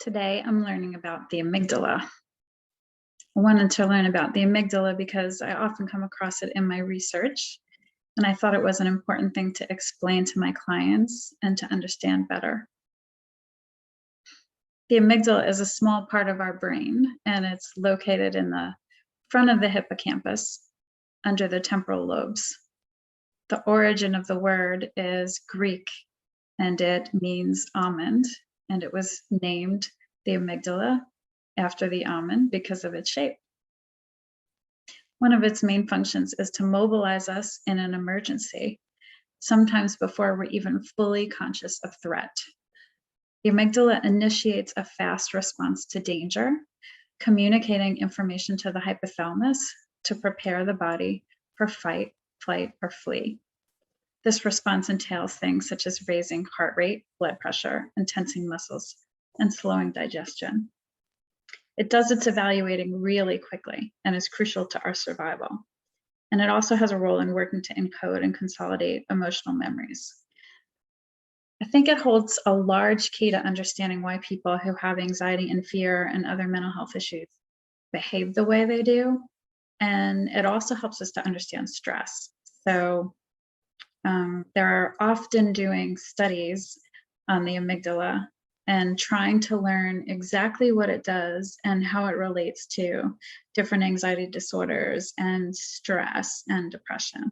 Today, I'm learning about the amygdala. I wanted to learn about the amygdala because I often come across it in my research, and I thought it was an important thing to explain to my clients and to understand better. The amygdala is a small part of our brain, and it's located in the front of the hippocampus under the temporal lobes. The origin of the word is Greek, and it means almond, and it was named the amygdala after the almond because of its shape. One of its main functions is to mobilize us in an emergency, sometimes before we're even fully conscious of threat. The amygdala initiates a fast response to danger, communicating information to the hypothalamus to prepare the body for fight, flight, or flee. This response entails things such as raising heart rate, blood pressure, and tensing muscles, and slowing digestion. It does its evaluating really quickly and is crucial to our survival. And it also has a role in working to encode and consolidate emotional memories. I think it holds a large key to understanding why people who have anxiety and fear and other mental health issues behave the way they do. And it also helps us to understand stress. So they're often doing studies on the amygdala and trying to learn exactly what it does and how it relates to different anxiety disorders and stress and depression.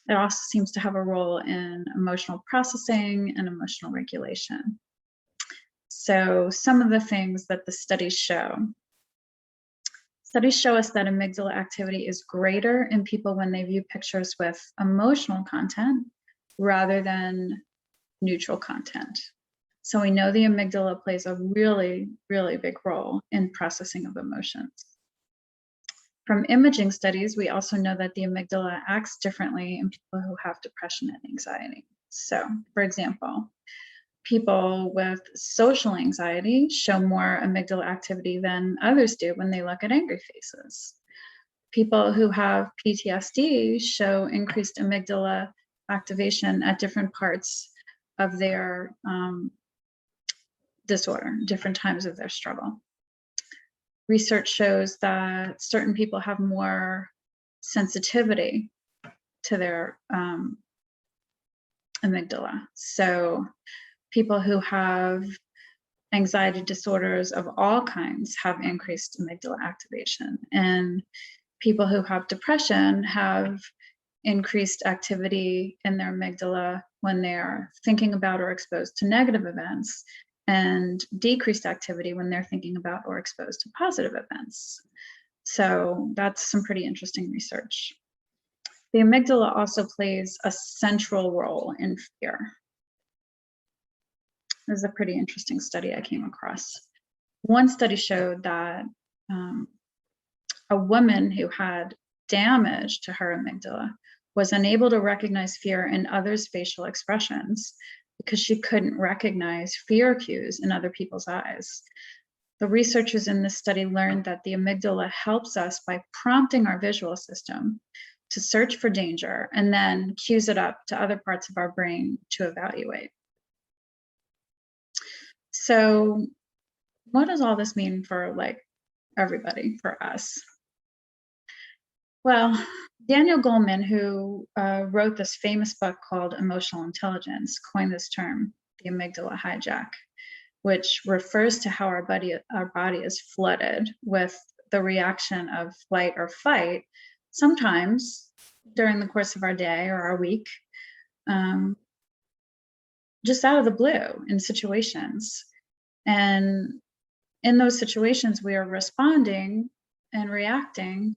It also seems to have a role in emotional processing and emotional regulation. So some of the things that the studies show us that amygdala activity is greater in people when they view pictures with emotional content rather than neutral content. So we know the amygdala plays a really, really big role in processing of emotions. From imaging studies, we also know that the amygdala acts differently in people who have depression and anxiety. So, for example, people with social anxiety show more amygdala activity than others do when they look at angry faces. People who have PTSD show increased amygdala activation at different parts of their disorder, different times of their struggle. Research shows that certain people have more sensitivity to their amygdala. So people who have anxiety disorders of all kinds have increased amygdala activation, and people who have depression have increased activity in their amygdala when they're thinking about or exposed to negative events, and decreased activity when they're thinking about or exposed to positive events. So that's some pretty interesting research. The amygdala also plays a central role in fear. This is a pretty interesting study I came across. One study showed that a woman who had damage to her amygdala was unable to recognize fear in others' facial expressions because she couldn't recognize fear cues in other people's eyes. The researchers in this study learned that the amygdala helps us by prompting our visual system to search for danger and then cues it up to other parts of our brain to evaluate. So what does all this mean for everybody, for us? Well, Daniel Goleman, who wrote this famous book called Emotional Intelligence, coined this term, the amygdala hijack, which refers to how our body is flooded with the reaction of flight or fight, sometimes during the course of our day or our week, just out of the blue in situations. And in those situations, we are responding and reacting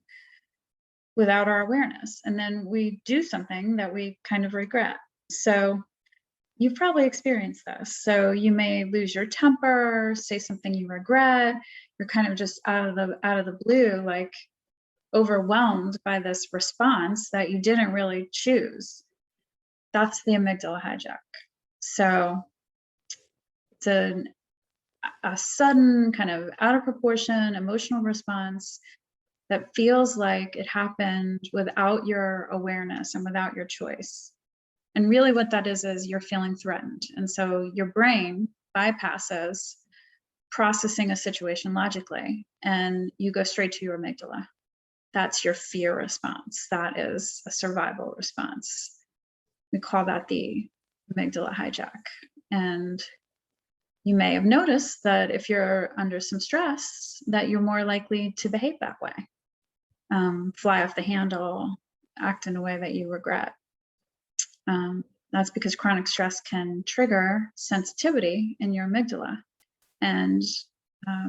without our awareness. And then we do something that we kind of regret. So you've probably experienced this. So you may lose your temper, say something you regret. You're kind of just out of the blue, like overwhelmed by this response that you didn't really choose. That's the amygdala hijack. So it's a sudden, kind of out of proportion emotional response that feels like it happened without your awareness and without your choice. And really what that is you're feeling threatened. And so your brain bypasses processing a situation logically, and you go straight to your amygdala. That's your fear response. That is a survival response. We call that the amygdala hijack. And you may have noticed that if you're under some stress, that you're more likely to behave that way. Fly off the handle, act in a way that you regret. That's because chronic stress can trigger sensitivity in your amygdala. And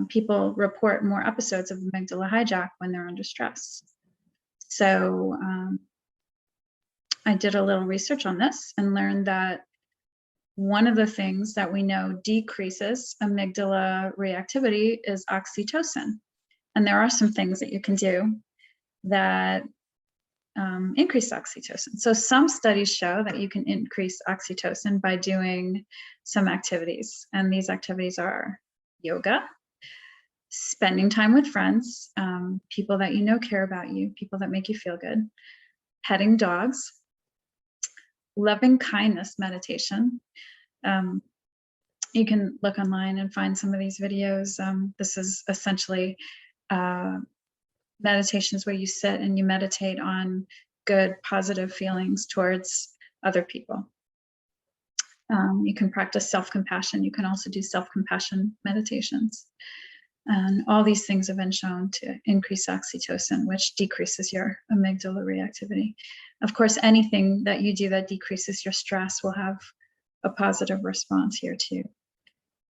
people report more episodes of amygdala hijack when they're under stress. So I did a little research on this and learned that one of the things that we know decreases amygdala reactivity is oxytocin. And there are some things that you can do that increase oxytocin. So some studies show that you can increase oxytocin by doing some activities. And these activities are yoga, spending time with friends, people that you know care about you, people that make you feel good, petting dogs, loving kindness meditation. You can look online and find some of these videos. This is essentially meditations where you sit and you meditate on good, positive feelings towards other people. You can practice self-compassion. You can also do self-compassion meditations. And all these things have been shown to increase oxytocin, which decreases your amygdala reactivity. Of course, anything that you do that decreases your stress will have a positive response here too.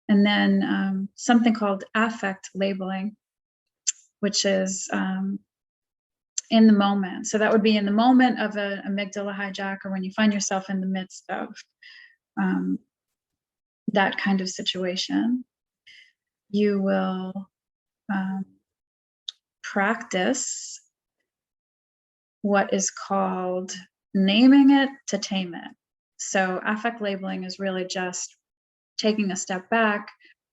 And then something called affect labeling, which is in the moment. So that would be in the moment of an amygdala hijack, or when you find yourself in the midst of that kind of situation. You will practice what is called naming it to tame it. So affect labeling is really just taking a step back,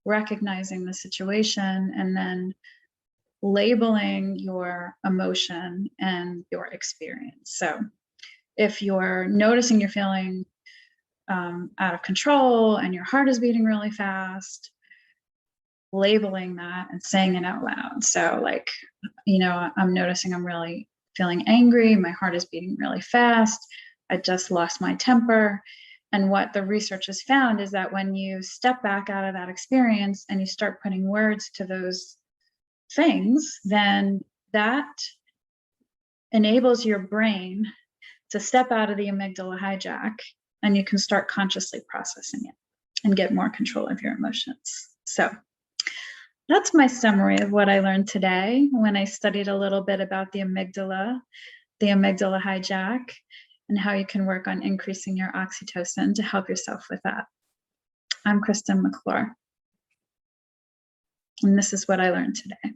recognizing the situation, and then labeling your emotion and your experience. So if you're noticing you're feeling out of control and your heart is beating really fast, labeling that and saying it out loud. So like, I'm noticing I'm really feeling angry. My heart is beating really fast. I just lost my temper. And what the research has found is that when you step back out of that experience and you start putting words to those things, then that enables your brain to step out of the amygdala hijack, and you can start consciously processing it and get more control of your emotions. So that's my summary of what I learned today when I studied a little bit about the amygdala hijack, and how you can work on increasing your oxytocin to help yourself with that. I'm Kristen McClure, and this is what I learned today.